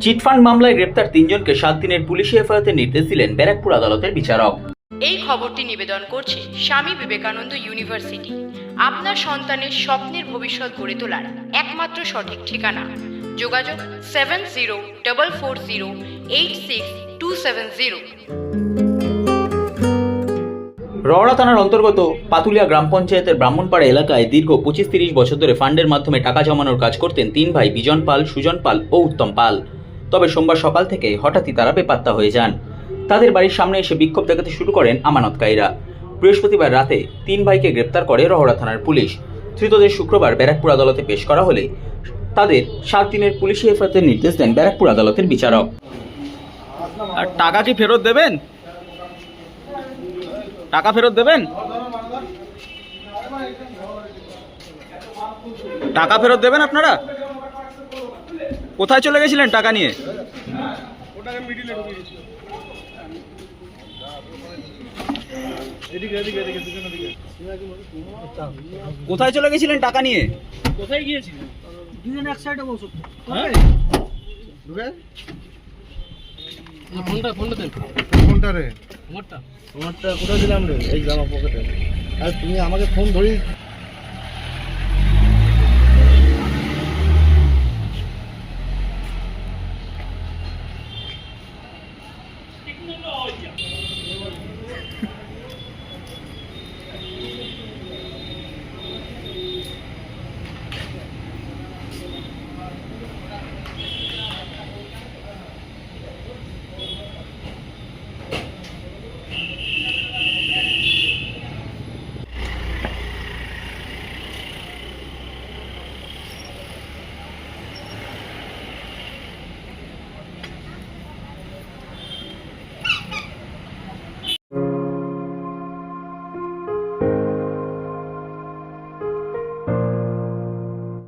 Chit fund মামলায় গ্রেপ্তার 3 জনকে 7 দিনের পুলিশি হেফাজতের নির্দেশ দিলেন ব্যারাকপুর আদালতের বিচারক। এই খবরটি নিবেদন করছে স্বামী বিবেকানন্দ ইউনিভার্সিটি। আপনার সন্তানের স্বপ্নের ভবিষ্যৎ গড়ে তোলার একমাত্র সঠিক ঠিকানা। যোগাযোগ 7044086270। রওড়া থানার অন্তর্গত পাতুলিয়া গ্রাম পঞ্চায়েতের ব্রাহ্মণপাড়া এলাকায় দীর্ঘ 25-30 বছর ধরে ফান্ডের মাধ্যমে টাকা জমানোর কাজ করতেন 3 ভাই বিজন পাল, সুজন পাল ও উত্তম পাল। তবে সোমবার সকাল থেকে হঠাৎই তারা বেপাত্তা হয়ে যান। তাদের বাড়ির সামনে এসে বিক্ষোভ দেখাতে শুরু করেন আমানতকারীরা। বৃহস্পতিবার রাতে 3 ভাইকে গ্রেপ্তার করে রওড়া থানার পুলিশ। ধৃতদের শুক্রবার ব্যারাকপুর আদালতে পেশ করা হলে তাদের 7 দিনের পুলিশি হেফাজতের নির্দেশ দেন ব্যারাকপুর আদালতের বিচারক। আর টাকা কি ফেরত দেবেন? টাকা ফেরত দেবেন? টাকা ফেরত দেবেন আপনারা? কোথায় চলে গেছিলেন টাকা নিয়ে? কোথায় চলে গেছিলেন টাকা নিয়ে? কোথায় গিয়েছিলেন? দুজন এক সাইডে বসো। ফোনটা দেন। কোনটা রে? আমারটা তোমারটা কোথায় দিলাম রে? এই জামা পকেটে। আর তুমি আমাকে ফোন ধরি